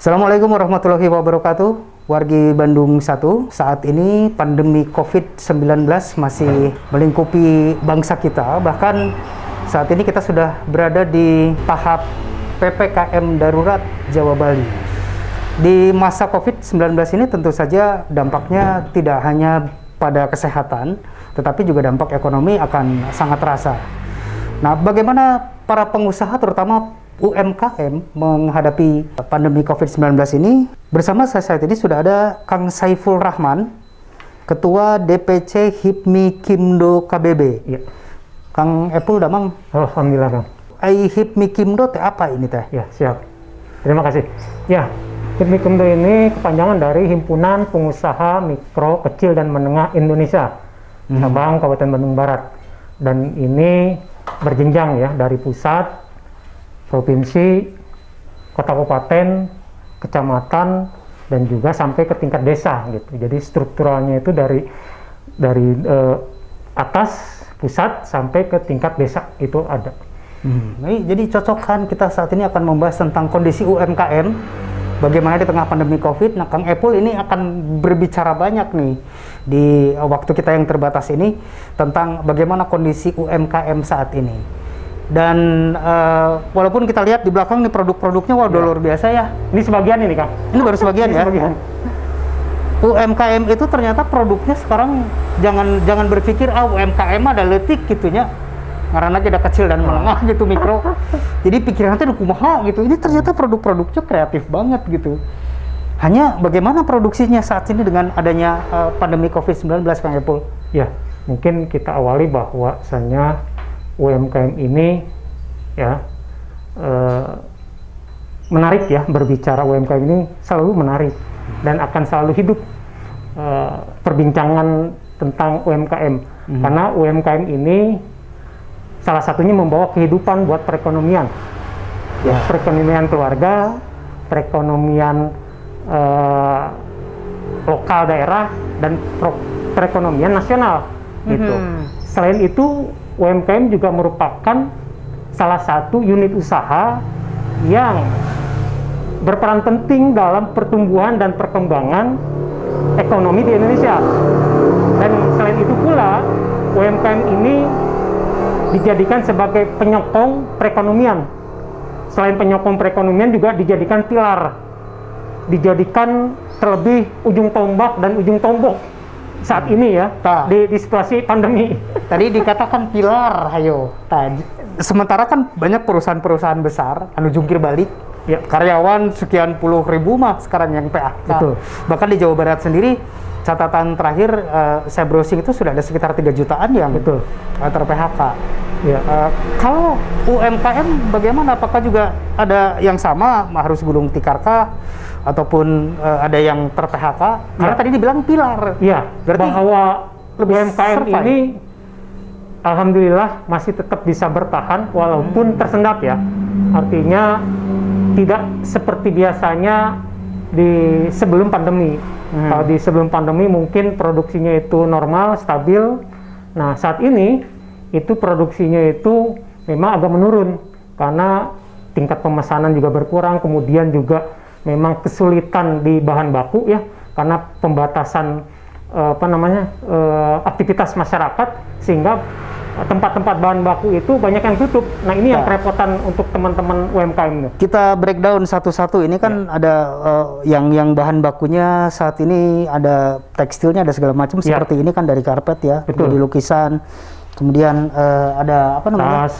Assalamualaikum warahmatullahi wabarakatuh. Wargi Bandung 1, saat ini pandemi COVID-19 masih melingkupi bangsa kita. Bahkan saat ini kita sudah berada di tahap PPKM darurat Jawa Bali. Di masa COVID-19 ini tentu saja dampaknya tidak hanya pada kesehatan, tetapi juga dampak ekonomi akan sangat terasa. Nah, bagaimana para pengusaha terutama UMKM menghadapi pandemi COVID-19 ini? Bersama saya saat ini sudah ada Kang Saiful Rahman, Ketua DPC HIPMI Kimdo KBB. Ya. Kang Epul Damang. Alhamdulillah, Kang. HIPMI Kimdo teh apa ini teh? Ya, siap. Terima kasih. Ya, HIPMI Kimdo ini kepanjangan dari Himpunan Pengusaha Mikro, Kecil, dan Menengah Indonesia, cabang Kabupaten Bandung Barat. Dan ini berjenjang ya, dari pusat, provinsi, kota kabupaten, kecamatan, dan juga sampai ke tingkat desa gitu. Jadi strukturalnya itu dari atas pusat sampai ke tingkat desa itu ada. Jadi cocok kan kita saat ini akan membahas tentang kondisi UMKM, bagaimana di tengah pandemi COVID. Nah, Kang Epul ini akan berbicara banyak nih di waktu kita yang terbatas ini tentang bagaimana kondisi UMKM saat ini. Dan walaupun kita lihat di belakang nih produk-produknya udah luar biasa ya. Ini sebagian ini, Kang. Ini baru sebagian ya. Sebagian. UMKM itu ternyata produknya sekarang jangan berpikir UMKM ada letik gitunya. Karena ada kecil dan menengah gitu, mikro. Jadi pikirannya tuh kumaha gitu. Ini ternyata produk-produknya kreatif banget gitu. Hanya bagaimana produksinya saat ini dengan adanya pandemi COVID-19, Kang Epul? Ya, mungkin kita awali bahwasanya UMKM ini ya menarik ya, berbicara UMKM ini selalu menarik dan akan selalu hidup perbincangan tentang UMKM karena UMKM ini salah satunya membawa kehidupan buat perekonomian ya, perekonomian keluarga, perekonomian lokal daerah, dan perekonomian nasional gitu. Selain itu, UMKM juga merupakan salah satu unit usaha yang berperan penting dalam pertumbuhan dan perkembangan ekonomi di Indonesia. Dan selain itu pula, UMKM ini dijadikan sebagai penyokong perekonomian. Selain penyokong perekonomian juga dijadikan pilar, dijadikan terlebih ujung tombak dan ujung tombok saat ini ya, di situasi pandemi. Tadi dikatakan pilar, ayo. Sementara kan banyak perusahaan-perusahaan besar anu jungkir balik ya, karyawan sekian puluh ribu mah sekarang yang PHK. Betul. Bahkan di Jawa Barat sendiri, catatan terakhir saya browsing itu sudah ada sekitar 3 jutaan yang ter-PHK. Ya. Kalau UMKM bagaimana? Apakah juga ada yang sama, harus gulung tikar kah? Ataupun ada yang ter-PHK? Karena tadi dibilang pilar. Iya, bahwa UMKM survive. ini alhamdulillah masih tetap bisa bertahan walaupun tersendat ya. Artinya tidak seperti biasanya di sebelum pandemi. Kalau di sebelum pandemi mungkin produksinya itu normal, stabil. Nah, saat ini itu produksinya itu memang agak menurun karena tingkat pemesanan juga berkurang, kemudian juga memang kesulitan di bahan baku ya, karena pembatasan aktivitas masyarakat, sehingga tempat-tempat bahan baku itu banyak yang tutup. Nah, ini yang kerepotan untuk teman-teman UMKM. Kita breakdown satu-satu. Ini kan ada yang bahan bakunya saat ini ada tekstilnya, ada segala macam seperti ini kan dari karpet ya, dari lukisan. Kemudian ada apa namanya?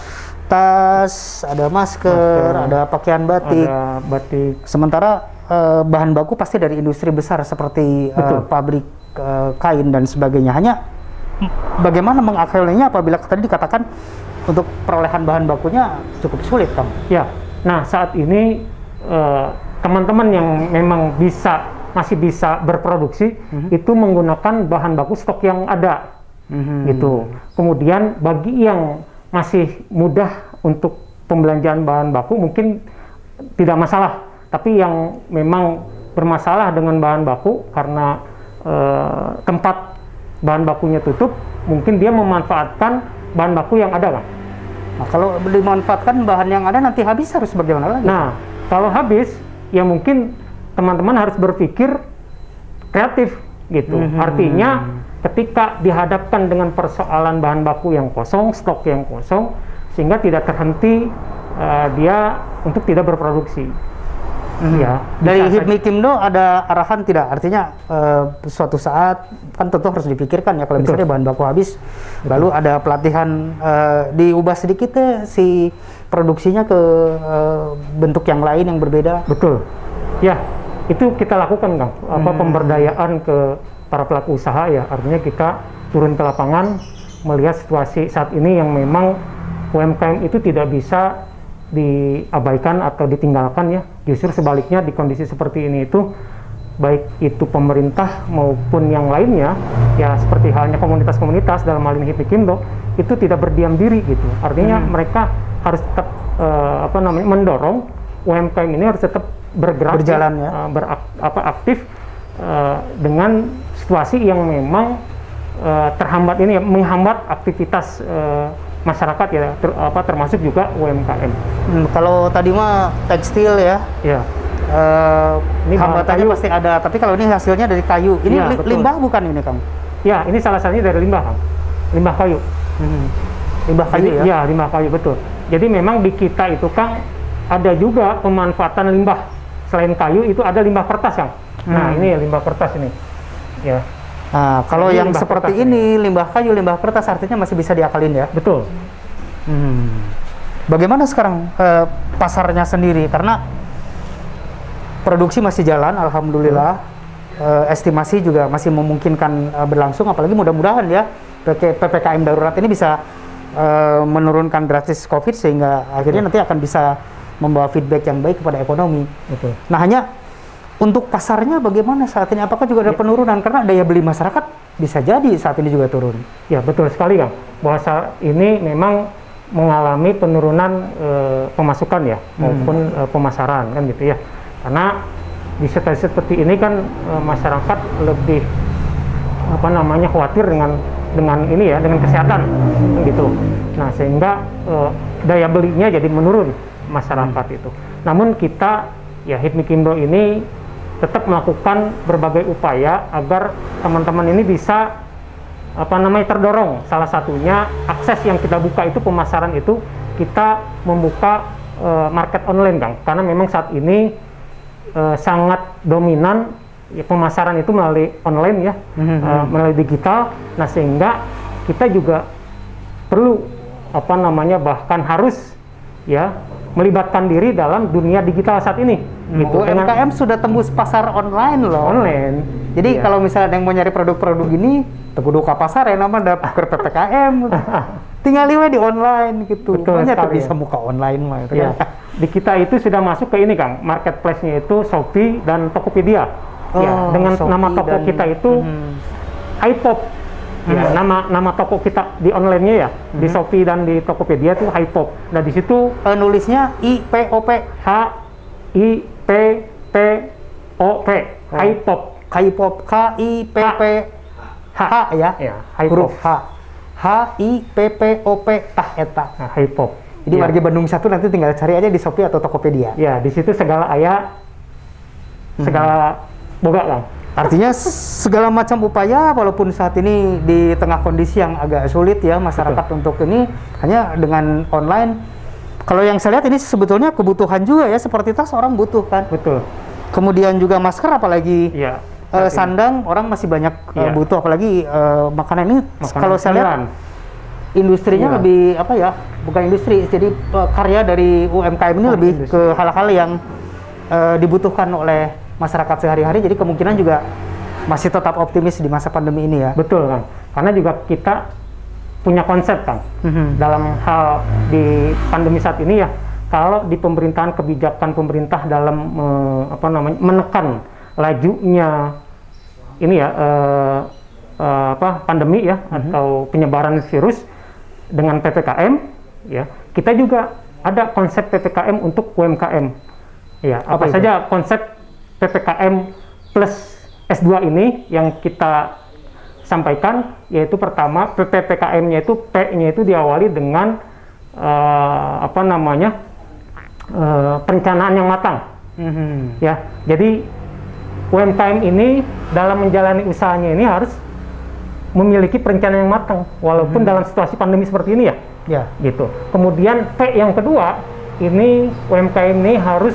Tas, ada masker, ada pakaian batik. Ada batik. Sementara bahan baku pasti dari industri besar seperti pabrik kain dan sebagainya. Hanya bagaimana mengakhirinya apabila tadi dikatakan untuk perolehan bahan bakunya cukup sulit, Kang? Ya. Nah, saat ini teman-teman yang memang masih bisa berproduksi itu menggunakan bahan baku stok yang ada. Gitu. Kemudian bagi yang masih mudah untuk pembelanjaan bahan baku mungkin tidak masalah, tapi yang memang bermasalah dengan bahan baku karena tempat bahan bakunya tutup, mungkin dia memanfaatkan bahan baku yang ada, Kang. Nah, kalau dimanfaatkan bahan yang ada nanti habis harus bagaimana lagi? Nah, kalau habis ya mungkin teman-teman harus berpikir kreatif gitu. Artinya ketika dihadapkan dengan persoalan bahan baku yang kosong, stok yang kosong, sehingga tidak terhenti dia untuk tidak berproduksi. Ya, dari HIPMI Kimdo ada arahan tidak? Artinya suatu saat kan tentu harus dipikirkan ya kalau misalnya bahan baku habis, lalu ada pelatihan diubah sedikit si produksinya ke bentuk yang lain yang berbeda. Betul. Ya, itu kita lakukan Kang. Pemberdayaan ke para pelaku usaha ya. Artinya kita turun ke lapangan melihat situasi saat ini yang memang UMKM itu tidak bisa diabaikan atau ditinggalkan ya. Justru sebaliknya di kondisi seperti ini itu baik itu pemerintah maupun yang lainnya ya, seperti halnya komunitas-komunitas dalam hal ini HIPMI Kimdo itu tidak berdiam diri gitu. Artinya mereka harus tetap mendorong UMKM ini harus tetap bergerak, berjalan ya, aktif dengan situasi yang memang terhambat ini ya, menghambat aktivitas masyarakat ya, termasuk juga UMKM. Kalau tadi mah tekstil ya, ini hambatannya pasti ada. Tapi kalau ini hasilnya dari kayu, ini ya, limbah bukan ini Kang? Ya, ini salah satunya dari limbah Kang, limbah kayu. Limbah kayu ya? Ya, limbah kayu betul. Jadi memang di kita itu Kang ada juga pemanfaatan limbah. Selain kayu itu ada limbah kertas Kang. Nah ini ya, limbah kertas ini. Ya. Nah, kalau yang seperti ini, limbah kayu, limbah kertas artinya masih bisa diakalin ya? Betul. Bagaimana sekarang pasarnya sendiri? Karena produksi masih jalan, alhamdulillah. Estimasi juga masih memungkinkan berlangsung, apalagi mudah-mudahan ya PPKM darurat ini bisa menurunkan drastis COVID sehingga akhirnya nanti akan bisa membawa feedback yang baik kepada ekonomi. Betul. Nah, hanya untuk pasarnya bagaimana saat ini? Apakah juga ada penurunan? Karena daya beli masyarakat bisa jadi saat ini juga turun. Ya, betul sekali Kang. Bahwa saat ini memang mengalami penurunan pemasukan ya, maupun pemasaran kan gitu ya. Karena di situasi seperti ini kan masyarakat lebih khawatir dengan ini ya, dengan kesehatan gitu. Nah, sehingga daya belinya jadi menurun masyarakat itu. Namun kita ya HIPMI Kimdo ini tetap melakukan berbagai upaya agar teman-teman ini bisa terdorong. Salah satunya akses yang kita buka itu pemasaran itu kita membuka market online Kang, karena memang saat ini sangat dominan ya, pemasaran itu melalui online ya, melalui digital. Nah, sehingga kita juga perlu bahkan harus ya melibatkan diri dalam dunia digital saat ini. Gitu. UMKM sudah tembus pasar online loh. Online. Jadi kalau misalnya yang mau nyari produk-produk ini, teguh ke pasar ya, nama dapet PPKM. Tinggal liwe di online gitu. Banyak tuh bisa muka online mah. Itu ya. Kan? Di kita itu sudah masuk ke ini Kang, marketplace-nya itu Shopee dan Tokopedia. Ya, dengan Shopee nama toko kita itu HiPop. Ya, nama toko kita di online-nya ya, di Shopee dan di Tokopedia itu HiPop. Nah, di situ nulisnya IPOP. HIPPOP. HiPop. HiPop. KIPP H ya. Ya, huruf H. HIPPOP eta. Nah, HiPop. Jadi warga Bandung 1 nanti tinggal cari aja di Shopee atau Tokopedia. Ya, di situ segala segala boga Kang. Artinya segala macam upaya, walaupun saat ini di tengah kondisi yang agak sulit ya masyarakat untuk ini, hanya dengan online. Kalau yang saya lihat ini sebetulnya kebutuhan juga ya, seperti tas orang butuh kan. Betul. Kemudian juga masker, apalagi ya, sandang orang masih banyak butuh, apalagi makanan ini. Kalau saya lihat industrinya lebih bukan industri, jadi karya dari UMKM ini lebih ke hal-hal yang dibutuhkan oleh masyarakat sehari-hari, jadi kemungkinan juga masih tetap optimis di masa pandemi ini ya. Betul Kang, karena juga kita punya konsep Kang, dalam hal di pandemi saat ini ya, kalau di pemerintahan, kebijakan pemerintah dalam menekan lajunya ini ya pandemi ya, atau penyebaran virus dengan PPKM ya, kita juga ada konsep PPKM untuk UMKM ya. Apa saja konsep PPKM plus S2 ini yang kita sampaikan, yaitu pertama PPKM-nya itu P-nya itu diawali dengan perencanaan yang matang. Ya, jadi UMKM ini dalam menjalani usahanya ini harus memiliki perencanaan yang matang, walaupun dalam situasi pandemi seperti ini ya. Ya. Gitu. Kemudian P yang kedua, ini UMKM ini harus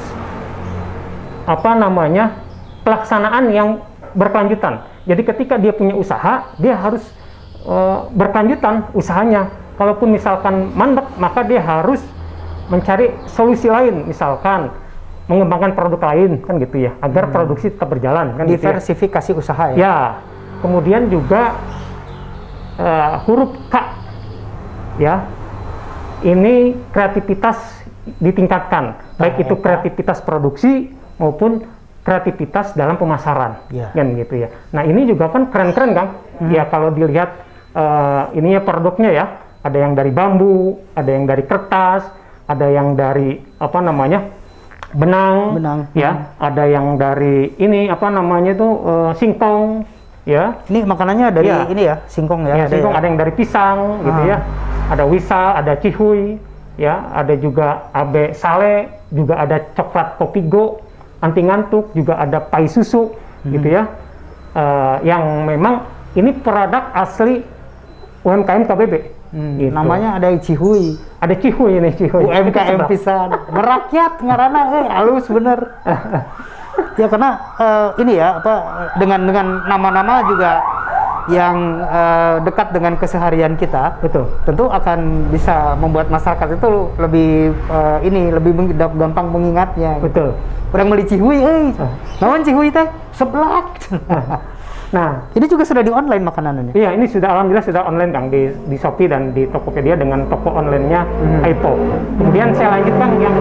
pelaksanaan yang berkelanjutan. Jadi ketika dia punya usaha, dia harus berkelanjutan usahanya. Kalaupun misalkan mandek, maka dia harus mencari solusi lain, misalkan mengembangkan produk lain, kan gitu ya, agar produksi tetap berjalan, kan diversifikasi gitu ya. Usaha ya. Ya, kemudian juga huruf K, ya, ini kreativitas ditingkatkan, baik itu kreativitas produksi maupun kreativitas dalam pemasaran, kan gitu ya. Nah ini juga kan keren-keren kan, ya kalau dilihat ininya produknya ya, ada yang dari bambu, ada yang dari kertas, ada yang dari benang. Ya, ada yang dari ini singkong, ya. Ini makanannya dari ini ya, singkong ya. Singkong, ada yang dari pisang, gitu ya. Ada wisal, ada cihuy, ya. Ada juga abe sale, juga ada coklat kopigo, anti ngantuk, juga ada pai susu, gitu ya. Yang memang ini produk asli UMKM KBB. Gitu. Namanya ada cihuy. Ada cihuy ini, cihuy. UMKM pisan. Merakyat ngarana halus bener. Ya karena ini ya dengan nama-nama juga yang dekat dengan keseharian kita. Betul. Tentu akan bisa membuat masyarakat itu lebih lebih gampang mengingatnya. Betul. Orang beli cihuy, naon cihuy teh? Seblak. Nah, ini juga sudah di online makanannya. Iya, ini sudah alhamdulillah sudah online Kang di Shopee dan di Tokopedia dengan toko online-nya Aipo. Kemudian saya lanjutkan yang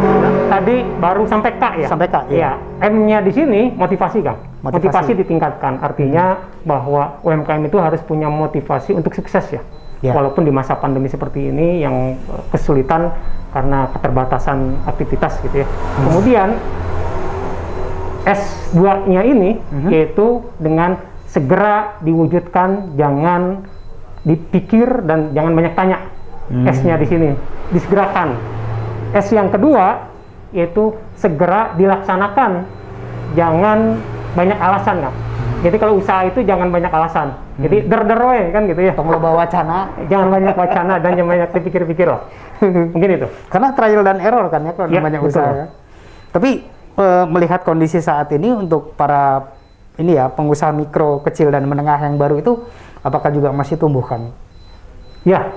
tadi baru sampai K ya. Sampai K. Iya. M-nya di sini motivasi Kang. Motivasi ditingkatkan. Artinya bahwa UMKM itu harus punya motivasi untuk sukses ya. Walaupun di masa pandemi seperti ini yang kesulitan karena keterbatasan aktivitas gitu ya. Kemudian S2-nya ini yaitu dengan segera diwujudkan, jangan dipikir dan jangan banyak tanya. S-nya di sini disegerakan. S yang kedua yaitu segera dilaksanakan, jangan banyak alasan kan. Jadi kalau usaha itu jangan banyak alasan. Jadi der-der kan gitu ya. Tong loba wacana. Jangan banyak wacana dan jangan banyak dipikir-pikir loh. Mungkin itu. Karena trial dan error kan ya kalau namanya usaha. Ya. Tapi melihat kondisi saat ini untuk para pengusaha mikro, kecil dan menengah yang baru itu apakah juga masih tumbuh kan? Ya,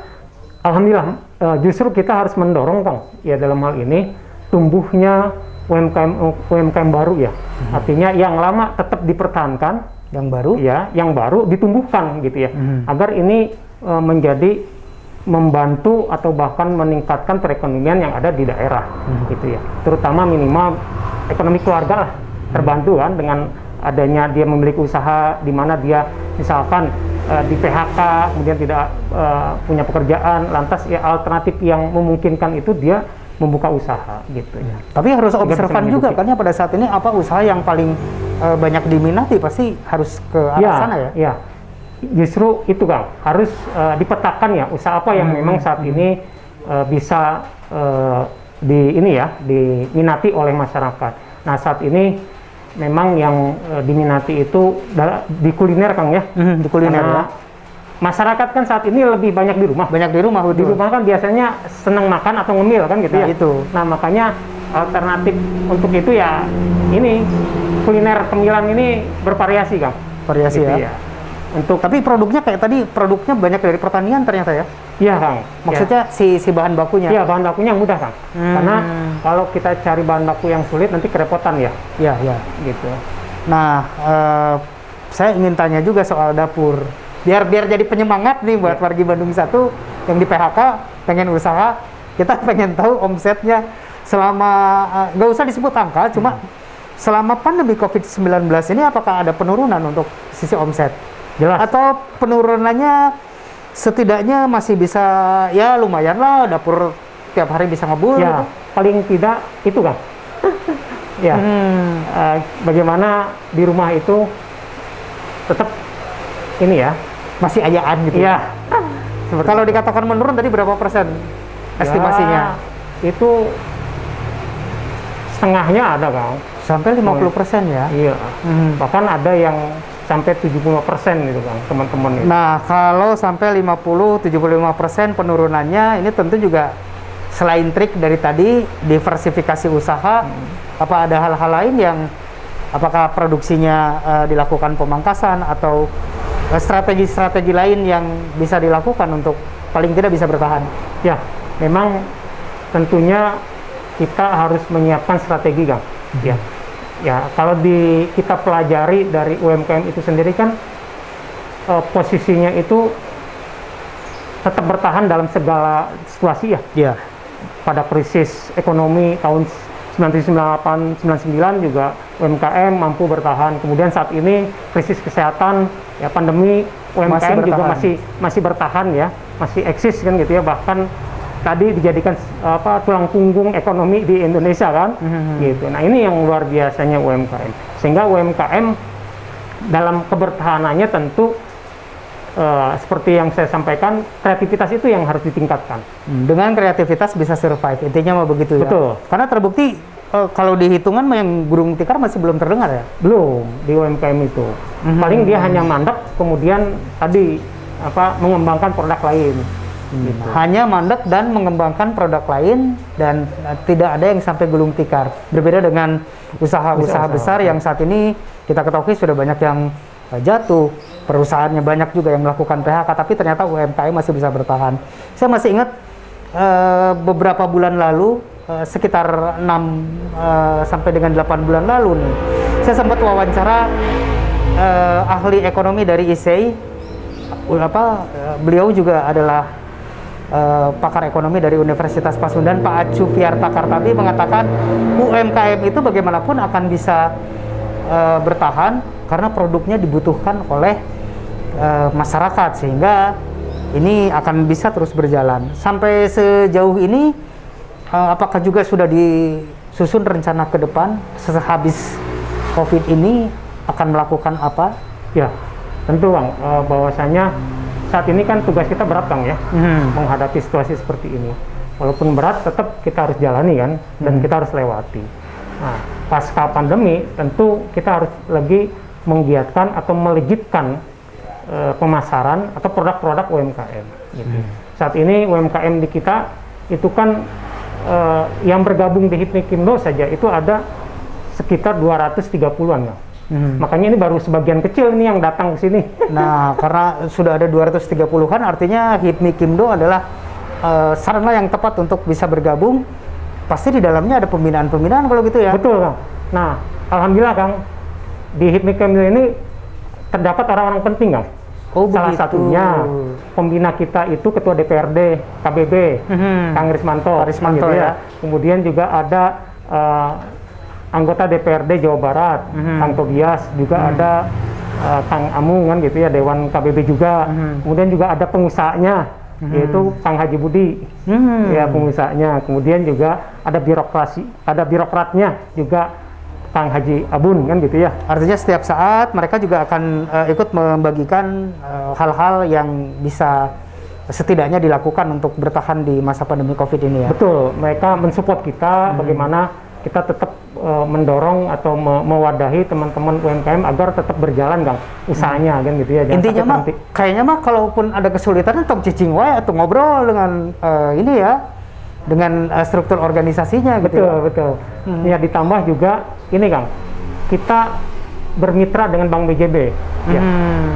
alhamdulillah justru kita harus mendorong Kang ya dalam hal ini tumbuhnya UMKM baru ya. Artinya yang lama tetap dipertahankan, yang baru ditumbuhkan gitu ya. Agar ini menjadi membantu atau bahkan meningkatkan perekonomian yang ada di daerah gitu ya. Terutama minimal ekonomi keluarga lah terbantu kan dengan adanya dia memiliki usaha di mana dia misalkan di PHK kemudian tidak punya pekerjaan, lantas ya alternatif yang memungkinkan itu dia membuka usaha gitu ya. Tapi harus observan juga kan ya pada saat ini apa usaha yang paling banyak diminati pasti harus ke arah sana ya. Ya. Justru itu Kang, harus dipetakan ya usaha apa yang memang saat ini bisa diminati oleh masyarakat. Nah, saat ini memang yang diminati itu di kuliner Kang ya. Di kuliner ya. Masyarakat kan saat ini lebih banyak di rumah. Banyak di rumah. Di rumah kan biasanya senang makan atau ngemil kan gitu ya. Itu. Nah, makanya alternatif untuk itu ya ini kuliner cemilan ini bervariasi Kang. Variasi gitu, ya. Tapi produknya kayak tadi produknya banyak dari pertanian ternyata ya. Iya Kang. Maksudnya si bahan bakunya. Iya, bahan bakunya mudah Kang. Karena kalau kita cari bahan baku yang sulit nanti kerepotan ya. Iya. Gitu. Nah, saya ingin tanya juga soal dapur. Biar jadi penyemangat nih buat wargi Bandung 1 yang di PHK pengen usaha, kita pengen tahu omsetnya selama nggak usah disebut angka, cuma selama pandemi COVID-19 ini apakah ada penurunan untuk sisi omset? Jelas. Atau penurunannya setidaknya masih bisa ya lumayan lah, dapur tiap hari bisa ngebul ya, gitu. Paling tidak itu Kang. Ya. Bagaimana di rumah itu tetap ini ya masih ayaan gitu. Ya. Kalau dikatakan menurun tadi berapa persen estimasinya? Ya, itu setengahnya ada, Kang. Sampai 50% ya? Iya. Bahkan ada yang sampai 75% gitu, Kang, teman-teman itu. Nah, kalau sampai 50-75% penurunannya, ini tentu juga selain trik dari tadi, diversifikasi usaha, apa ada hal-hal lain yang, apakah produksinya dilakukan pemangkasan, atau strategi-strategi lain yang bisa dilakukan untuk paling tidak bisa bertahan? Ya, memang tentunya kita harus menyiapkan strategi, Kang. Ya, kalau kita pelajari dari UMKM itu sendiri kan posisinya itu tetap bertahan dalam segala situasi ya. Iya. Pada krisis ekonomi tahun 1998-99 juga UMKM mampu bertahan. Kemudian saat ini krisis kesehatan, ya pandemi, UMKM juga masih bertahan ya, masih eksis kan gitu ya. Bahkan tadi dijadikan tulang punggung ekonomi di Indonesia kan, gitu. Nah ini yang luar biasanya UMKM. Sehingga UMKM dalam kebertahanannya tentu seperti yang saya sampaikan, kreativitas itu yang harus ditingkatkan. Dengan kreativitas bisa survive, intinya mah begitu ya. Betul. Karena terbukti kalau di hitungan yang burung tikar masih belum terdengar ya? Belum di UMKM itu. Paling dia hanya mandek, kemudian tadi mengembangkan produk lain. Gitu. Hanya mandek dan mengembangkan produk lain, dan tidak ada yang sampai gulung tikar. Berbeda dengan usaha-usaha besar yang saat ini kita ketahui sudah banyak yang jatuh, perusahaannya banyak juga yang melakukan PHK, tapi ternyata UMKM masih bisa bertahan. Saya masih ingat beberapa bulan lalu, sekitar 6 sampai dengan 8 bulan lalu nih, saya sempat wawancara ahli ekonomi dari ISEI. Beliau juga adalah pakar ekonomi dari Universitas Pasundan, Pak Acu Fiarta Kartabi, mengatakan UMKM itu bagaimanapun akan bisa bertahan karena produknya dibutuhkan oleh masyarakat, sehingga ini akan bisa terus berjalan. Sampai sejauh ini apakah juga sudah disusun rencana ke depan sehabis COVID ini akan melakukan apa? Ya, tentu Bang, bahwasanya saat ini kan tugas kita berat, Kang ya, menghadapi situasi seperti ini. Walaupun berat, tetap kita harus jalani kan, dan kita harus lewati. Nah, pasca pandemi, tentu kita harus lagi menggiatkan atau melejitkan pemasaran atau produk-produk UMKM. Gitu. Saat ini UMKM di kita itu kan yang bergabung di Hipmi-Kimdo saja itu ada sekitar 230-an, Kang. Makanya ini baru sebagian kecil nih yang datang ke sini. Nah, karena sudah ada 230-an, artinya Hipmi-Kimdo adalah sarana yang tepat untuk bisa bergabung. Pasti di dalamnya ada pembinaan-pembinaan kalau gitu ya? Betul, Kang. Nah, alhamdulillah, Kang, di Hipmi-Kimdo ini terdapat orang-orang penting, Kang. Salah satunya pembina kita itu Ketua DPRD KBB, Kang Rismanto gitu ya. Kemudian juga ada anggota DPRD Jawa Barat, Kang Tobias, juga ada Kang Amung kan gitu ya, Dewan KBB juga. Kemudian juga ada pengusahanya, yaitu Kang Haji Budi, ya pengusahanya. Kemudian juga ada birokratnya juga, Kang Haji Abun kan gitu ya. Artinya setiap saat mereka juga akan ikut membagikan hal-hal yang bisa setidaknya dilakukan untuk bertahan di masa pandemi COVID ini ya. Betul, mereka mensupport kita bagaimana kita tetap mendorong atau mewadahi teman-teman UMKM agar tetap berjalan, Kang, usahanya kan gitu ya. Intinya mah kayaknya mah kalaupun ada kesulitan tong cicing wae atau ngobrol dengan ini ya, dengan struktur organisasinya gitu. Betul, betul. Ya ditambah juga ini, Kang, kita bermitra dengan Bank BJB. Ya.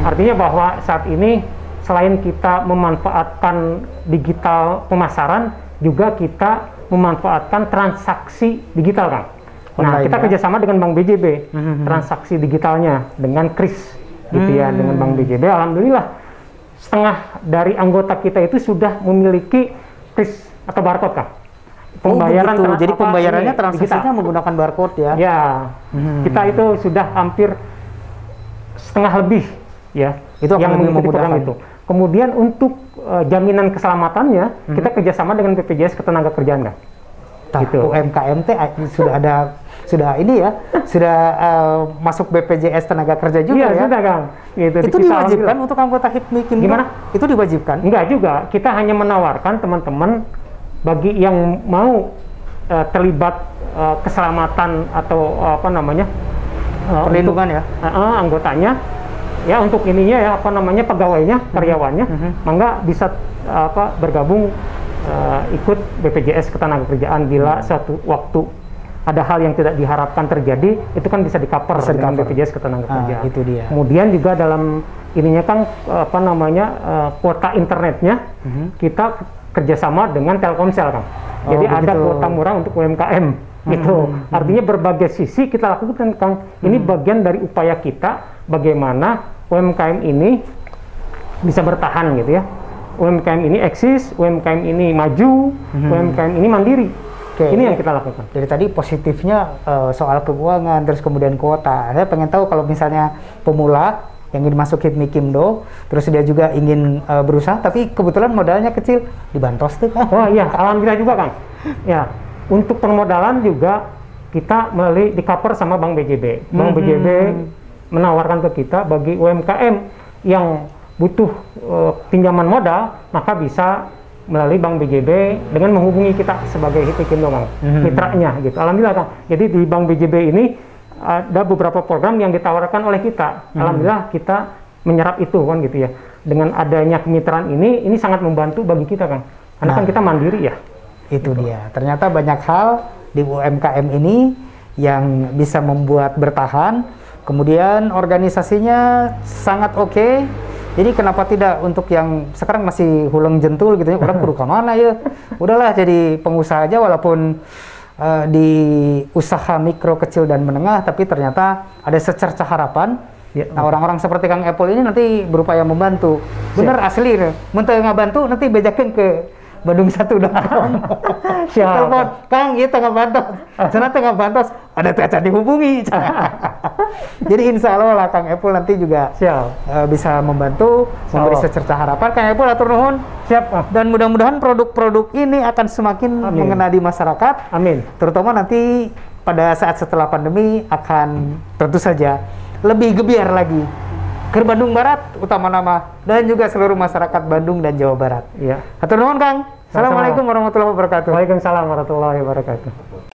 Artinya bahwa saat ini selain kita memanfaatkan digital pemasaran, juga kita memanfaatkan transaksi digital, Kang. Nah, kita kerjasama dengan Bank BJB, transaksi digitalnya dengan KRIS, gitu ya, dengan Bank BJB. Alhamdulillah, setengah dari anggota kita itu sudah memiliki KRIS atau barcode, Kang. Pembayaran jadi pembayarannya transaksinya menggunakan barcode ya. Ya, kita itu sudah hampir setengah lebih ya, itu yang mengikuti program itu. Kemudian untuk jaminan keselamatannya, kita kerjasama dengan BPJS Ketenagakerjaan, Kang. Gitu. UMKM sudah ini ya, sudah masuk BPJS Tenaga Kerja juga ya? Iya, sudah, Kang. Gitu. Itu diwajibkan untuk anggota Hipmi-Kimdo? Gimana? Itu diwajibkan? Enggak juga, kita hanya menawarkan teman-teman bagi yang mau terlibat keselamatan atau apa namanya perlindungan ya anggotanya ya, untuk ininya ya apa namanya pegawainya, karyawannya, maka bisa bergabung ikut BPJS Ketenagakerjaan bila suatu waktu ada hal yang tidak diharapkan terjadi, itu kan bisa di-cover dengan BPJS Ketenagakerjaan. Itu dia. Kemudian juga dalam ininya kan apa namanya kuota internetnya kita kerjasama dengan Telkomsel kan. Jadi ada kuota murah untuk UMKM gitu. Artinya berbagai sisi kita lakukan Kang. Ini bagian dari upaya kita bagaimana UMKM ini bisa bertahan gitu ya. UMKM ini eksis, UMKM ini maju, UMKM ini mandiri. Ini yang kita lakukan. Dari tadi positifnya soal keuangan, terus kemudian kuota. Saya pengen tahu kalau misalnya pemula yang ingin masuk Hipmi-Kimdo, terus dia juga ingin berusaha, tapi kebetulan modalnya kecil, dibantos tuh Kang. Oh iya, alhamdulillah juga Kang. Ya, untuk permodalan juga kita melalui di-cover sama Bank BJB. Bank BJB menawarkan ke kita bagi UMKM yang butuh pinjaman modal, maka bisa melalui Bank BJB dengan menghubungi kita sebagai Hipmi-Kimdo Kang, mitranya gitu. Alhamdulillah Kang. Jadi di Bank BJB ini ada beberapa program yang ditawarkan oleh kita. Alhamdulillah kita menyerap itu kan gitu ya. Dengan adanya kemitraan ini sangat membantu bagi kita Kang. Karena kan kita mandiri ya. Itu dia. Ternyata banyak hal di UMKM ini yang bisa membuat bertahan. Kemudian organisasinya sangat oke. Jadi kenapa tidak untuk yang sekarang masih hulang jentul gitu ya, orang kudu kemana ya? Udahlah jadi pengusaha aja walaupun di usaha mikro, kecil, dan menengah, tapi ternyata ada secercah harapan. Ya. Nah orang-orang seperti Kang Epul ini nanti berupaya membantu. Bener asli, menteri ngabantu nanti bejakin ke Bandung1.com. Telepon, Kang, iya tengah bantos. Sana tengah bantos, ada caca dihubungi. Jadi insya Allah lah Kang Epul nanti juga bisa membantu, memberi secercah harapan. Kang Epul atur nuhun. Siap. Dan mudah-mudahan produk-produk ini akan semakin mengena di masyarakat. Amin. Terutama nanti pada saat setelah pandemi akan tentu saja lebih gebiar lagi ke Bandung Barat utama nama dan juga seluruh masyarakat Bandung dan Jawa Barat. Iya. Hatur nuhun Kang. Assalamualaikum warahmatullahi wabarakatuh. Waalaikumsalam warahmatullahi wabarakatuh.